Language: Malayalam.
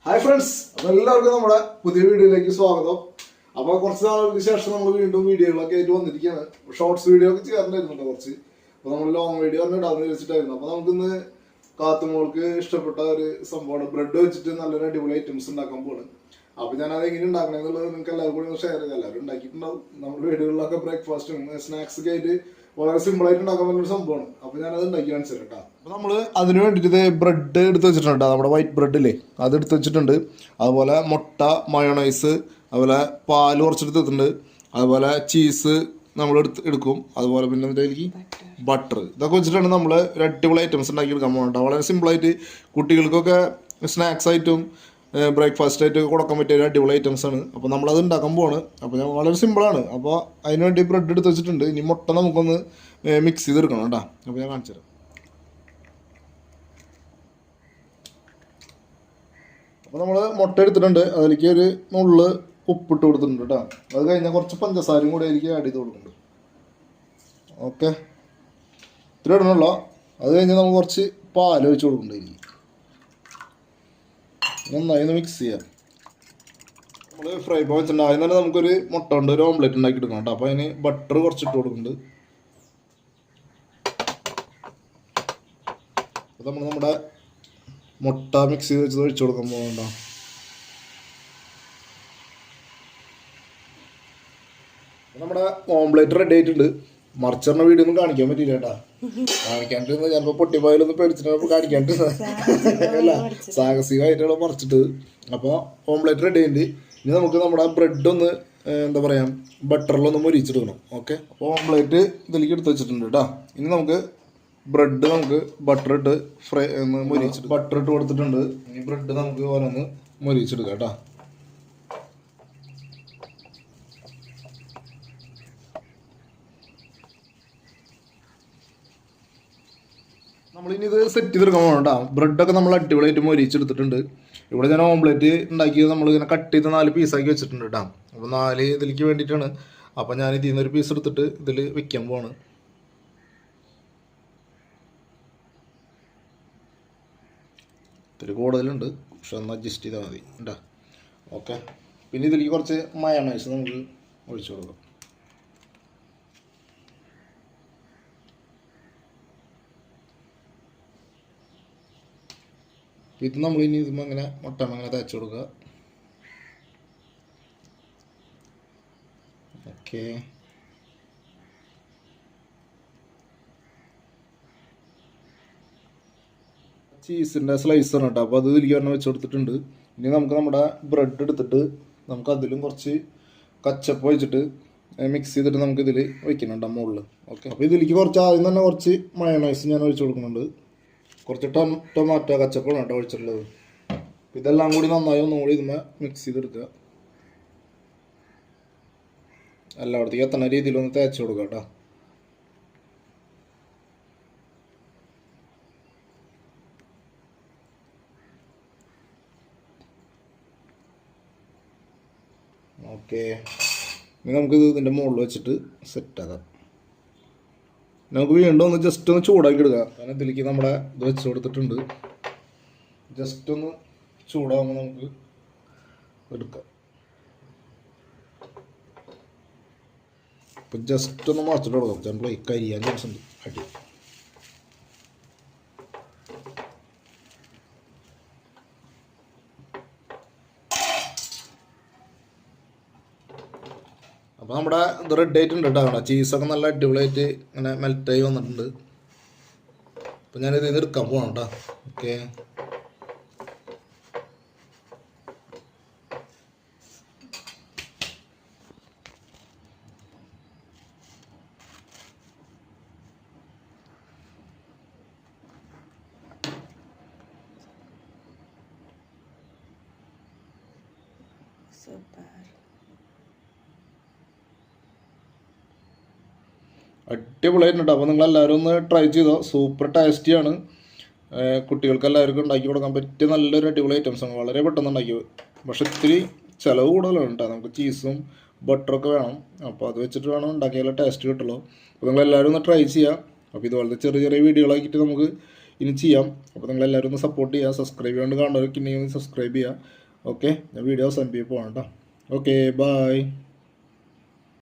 ഹായ് ഫ്രണ്ട്സ്, അപ്പോൾ എല്ലാവർക്കും നമ്മുടെ പുതിയ വീഡിയോയിലേക്ക് സ്വാഗതം. അപ്പോൾ കുറച്ച് നാളുകൾക്ക് ശേഷം നമ്മൾ വീണ്ടും വീഡിയോകളൊക്കെ ആയിട്ട് വന്നിരിക്കുകയാണ്. ഷോർട്സ് വീഡിയോ ഒക്കെ ചെയ്യാറുണ്ടായിരുന്നുണ്ട് കുറച്ച്. അപ്പോൾ നമ്മൾ ലോങ് വീഡിയോ തന്നെ ഇടാമെന്ന് വിചാരിച്ചിട്ടായിരുന്നു. അപ്പോൾ നമുക്കിന്ന് കാത്തുമോൾക്ക് ഇഷ്ടപ്പെട്ട ഒരു സംഭവമാണ് ബ്രെഡ് വെച്ചിട്ട് നല്ലൊരു അടിപൊളി ഐറ്റംസ് ഉണ്ടാക്കാൻ പോകുന്നത്. അപ്പോൾ ഞാൻ അത് എങ്ങനെ ഉണ്ടാക്കണമെന്നുള്ളത് നിങ്ങൾക്ക് എല്ലാവർക്കും കൂടി ഒന്ന് ഷെയർ ചെയ്യാം. എല്ലാവരും ഉണ്ടാക്കിയിട്ടുണ്ടാവും. നമ്മുടെ വീടുകളിലൊക്കെ ബ്രേക്ക്ഫാസ്റ്റും സ്നാക്സ് ഒക്കെ ആയിട്ട് വളരെ സിമ്പിളായിട്ട് ഉണ്ടാക്കാൻ പറ്റുന്ന ഒരു സംഭവമാണ്. അപ്പോൾ ഞാനത് ഉണ്ടാക്കി കാണിച്ചു തരാം കേട്ടോ. അപ്പോൾ നമ്മൾ അതിന് വേണ്ടിയിട്ട് ബ്രെഡ് എടുത്ത് വെച്ചിട്ടുണ്ട്. നമ്മുടെ വൈറ്റ് ബ്രെഡില്ലേ അത് എടുത്ത് വെച്ചിട്ടുണ്ട്. അതുപോലെ മുട്ട, മയോണൈസ്, അതുപോലെ പാൽ കുറച്ചെടുത്ത് വെച്ചിട്ടുണ്ട്. അതുപോലെ ചീസ് നമ്മൾ എടുക്കും. അതുപോലെ പിന്നെ ഇതിലേക്ക് ബട്ടർ, ഇതൊക്കെ വെച്ചിട്ടാണ് നമ്മൾ ഒരു അടിപൊളി ഐറ്റംസ് ഉണ്ടാക്കി എടുക്കാൻ പോകുന്നത്. വളരെ സിമ്പിളായിട്ട് കുട്ടികൾക്കൊക്കെ സ്നാക്സ് ആയിട്ടും ബ്രേക്ക്ഫാസ്റ്റ് ആയിട്ടൊക്കെ കൊടുക്കാൻ പറ്റിയ ഒരു അടിപൊളി ഐറ്റംസ് ആണ്. അപ്പോൾ നമ്മളത് ഉണ്ടാക്കാൻ പോവാണ്. അപ്പോൾ ഞാൻ വളരെ സിമ്പിളാണ്. അപ്പോൾ അതിന് വേണ്ടി ബ്രെഡ് എടുത്ത് വെച്ചിട്ടുണ്ട്. ഇനി മുട്ട നമുക്കൊന്ന് മിക്സ് ചെയ്തെടുക്കണം കേട്ടോ. അപ്പോൾ ഞാൻ കാണിച്ചു തരാം. അപ്പോൾ നമ്മൾ മുട്ട എടുത്തിട്ടുണ്ട്. അതിലേക്ക് ഒരു നുള്ള് ഉപ്പിട്ട് കൊടുത്തിട്ടുണ്ട് കേട്ടോ. അത് കഴിഞ്ഞാൽ കുറച്ച് പഞ്ചസാരയും കൂടി അതിലേക്ക് ആഡ് ചെയ്ത് കൊടുക്കുന്നുണ്ട്. ഓക്കെ, ഇത്ര ഇടണമല്ലോ. അത് കഴിഞ്ഞാൽ നമുക്ക് കുറച്ച് പാൽ ഒഴിച്ച് കൊടുക്കുന്നുണ്ട്. നന്നായി ഒന്ന് മിക്സ് ചെയ്യാം. നമ്മൾ ഫ്രൈ പാൻ വെച്ചിട്ടുണ്ട്. അതിന് തന്നെ നമുക്കൊരു മുട്ട കൊണ്ട് ഒരു ഓംലെറ്റ് ഉണ്ടാക്കി എടുക്കണം കേട്ടോ. അപ്പോൾ അതിന് ബട്ടർ കുറച്ചിട്ട് കൊടുക്കുന്നുണ്ട്. അപ്പോൾ നമ്മൾ നമ്മുടെ മുട്ട മിക്സ് ചെയ്ത് വെച്ചത് ഒഴിച്ചു കൊടുക്കാൻ പോകണ്ട. നമ്മുടെ ഓംലെറ്റ് റെഡി ആയിട്ടുണ്ട്. മറിച്ചിടുന്ന വീഡിയോ ഒന്നും കാണിക്കാൻ പറ്റില്ല കേട്ടാ. കാണിക്കാണ്ടിരുന്ന ചിലപ്പോൾ പൊട്ടിപ്പോയാലൊന്നും പേടിച്ചിട്ട് കാണിക്കാണ്ടിരുന്ന അല്ല, സാഹസികമായിട്ടുള്ള മറിച്ചിട്ട്. അപ്പോൾ ഓംലെറ്റ് റെഡി ആയിട്ട് ഇനി നമുക്ക് നമ്മുടെ ബ്രെഡ് ഒന്ന് എന്താ പറയുക ബട്ടറിലൊന്ന് മൊരിച്ചെടുക്കണം. ഓക്കെ, അപ്പോൾ ഓംലെറ്റ് ഇതിലേക്ക് എടുത്ത് വെച്ചിട്ടുണ്ട് കേട്ടോ. ഇനി നമുക്ക് ബ്രെഡ് നമുക്ക് ബട്ടർ ഇട്ട് ഫ്രൈ ഒന്ന് മൊരിച്ചിട്ട് ബട്ടർ ഇട്ട് കൊടുത്തിട്ടുണ്ട്. ഇനി ബ്രെഡ് നമുക്ക് ഓരോന്ന് മൊരിച്ചെടുക്കാം കേട്ടോ. നമ്മളിനി ഇത് സെറ്റ് ചെയ്തെടുക്കാൻ പോകണം കേട്ടോ. ബ്രെഡൊക്കെ നമ്മൾ അടിപൊളിയായിട്ട് മൊരിച്ചെടുത്തിട്ടുണ്ട്. ഇവിടെ ഞാൻ ഓംലെറ്റ് ഉണ്ടാക്കിയത് നമ്മളിങ്ങനെ കട്ട് ചെയ്ത് 4 പീസാക്കി വെച്ചിട്ടുണ്ട് കേട്ടോ. അപ്പോൾ 4 ഇതിലേക്ക് വേണ്ടിയിട്ടാണ്. അപ്പോൾ ഞാൻ ഇതിൽ നിന്നൊരു പീസ് എടുത്തിട്ട് ഇതിൽ വെക്കാൻ പോവാണ്. ഇത്തിരി കൂടുതലുണ്ട്, പക്ഷെ ഒന്ന് അഡ്ജസ്റ്റ് ചെയ്താൽ മതി കേട്ടോ. ഓക്കെ, പിന്നെ ഇതിലേക്ക് കുറച്ച് മയോണൈസ് നമുക്ക് ഒഴിച്ചു കൊടുക്കാം. ഇത് നമ്മളിനി ഇതുമ്പോൾ അങ്ങനെ മുട്ട അങ്ങനെ തേച്ച് കൊടുക്കുക. ഓക്കെ, ചീസിൻ്റെ സ്ലൈസാണ് കേട്ടോ. അപ്പോൾ അത് ഇതിലേക്ക് തന്നെ വെച്ച് കൊടുത്തിട്ടുണ്ട്. ഇനി നമുക്ക് നമ്മുടെ ബ്രെഡ് എടുത്തിട്ട് നമുക്ക് അതിലും കുറച്ച് കച്ചപ്പ് വെച്ചിട്ട് മിക്സ് ചെയ്തിട്ട് നമുക്ക് ഇതിൽ വയ്ക്കുന്നുണ്ട് മുകളിൽ. ഓക്കെ, അപ്പോൾ ഇതിലേക്ക് കുറച്ച് ആദ്യം തന്നെ കുറച്ച് മയോണൈസ് ഞാൻ ഒഴിച്ച് കൊടുക്കുന്നുണ്ട്. കുറച്ച് ടൊമാറ്റോ കച്ചപ്പാണ് കേട്ടോ ഒഴിച്ചിട്ടുള്ളത്. ഇതെല്ലാം കൂടി നന്നായി ഒന്നുകൂടി ഇതുമ്മേ മിക്സ് ചെയ്തെടുക്കുക. എല്ലായിടത്തേക്കും എത്തണ രീതിയിലൊന്ന് തേച്ച് കൊടുക്കുക കേട്ടോ. ഓക്കെ, ഇനി നമുക്കിത് ഇതിൻ്റെ മുകളിൽ വെച്ചിട്ട് സെറ്റാക്കാം. നമുക്ക് വീണ്ടും ഒന്ന് ജസ്റ്റ് ഒന്ന് ചൂടാക്കി എടുക്കാം. കാരണം ഇതിലേക്ക് നമ്മുടെ ഇത് വെച്ച് കൊടുത്തിട്ടുണ്ട്. ജസ്റ്റ് ഒന്ന് ചൂടാകുമ്പോൾ നമുക്ക് എടുക്കാം. ഇപ്പം ജസ്റ്റ് ഒന്ന് മറച്ചിട്ട് കൊടുക്കാം. ചിലപ്പോൾ ഈ കരിയാൻ ചാൻസ് ഉണ്ട് അടി. അപ്പോൾ നമ്മുടെ ഇത് റെഡി ആയിട്ടുണ്ട് കേട്ടോ. ചീസൊക്കെ നല്ല അടിപൊളിയായിട്ട് ഇങ്ങനെ മെൽറ്റായി വന്നിട്ടുണ്ട്. അപ്പോൾ ഞാനിത് ഇത് എടുക്കാൻ പോകണം കേട്ടോ. ഓക്കെ, അടിപൊളിയായിട്ടുണ്ട്. അപ്പോൾ നിങ്ങളെല്ലാവരും ഒന്ന് ട്രൈ ചെയ്തോ. സൂപ്പർ ടേസ്റ്റിയാണ്. കുട്ടികൾക്ക് എല്ലാവർക്കും ഉണ്ടാക്കി കൊടുക്കാൻ പറ്റിയ നല്ലൊരു അടിപൊളി ഐറ്റംസാണ്. വളരെ പെട്ടെന്ന് ഉണ്ടാക്കി, പക്ഷെ ഇത്തിരി ചിലവ് കൂടുതലാണ് കേട്ടോ. നമുക്ക് ചീസും ബട്ടറൊക്കെ വേണം. അപ്പോൾ അത് വെച്ചിട്ട് വേണം ഉണ്ടാക്കിയാലേ ടേസ്റ്റ് കിട്ടുള്ളൂ. അപ്പോൾ നിങ്ങളെല്ലാവരും ഒന്ന് ട്രൈ ചെയ്യുക. അപ്പോൾ ഇതുപോലത്തെ ചെറിയ ചെറിയ വീഡിയോകളാക്കിയിട്ട് നമുക്ക് ഇനി ചെയ്യാം. അപ്പോൾ നിങ്ങളെല്ലാവരും ഒന്ന് സപ്പോർട്ട് ചെയ്യുക. സബ്സ്ക്രൈബ് ചെയ്യാണ്ട് കാണുന്നവരൊക്കെ ഉണ്ടെങ്കിൽ സബ്സ്ക്രൈബ് ചെയ്യുക. ഓക്കെ, ഞാൻ വീഡിയോ അവസാനിപ്പിക്കാൻ പോകണം കേട്ടോ. Okay, by.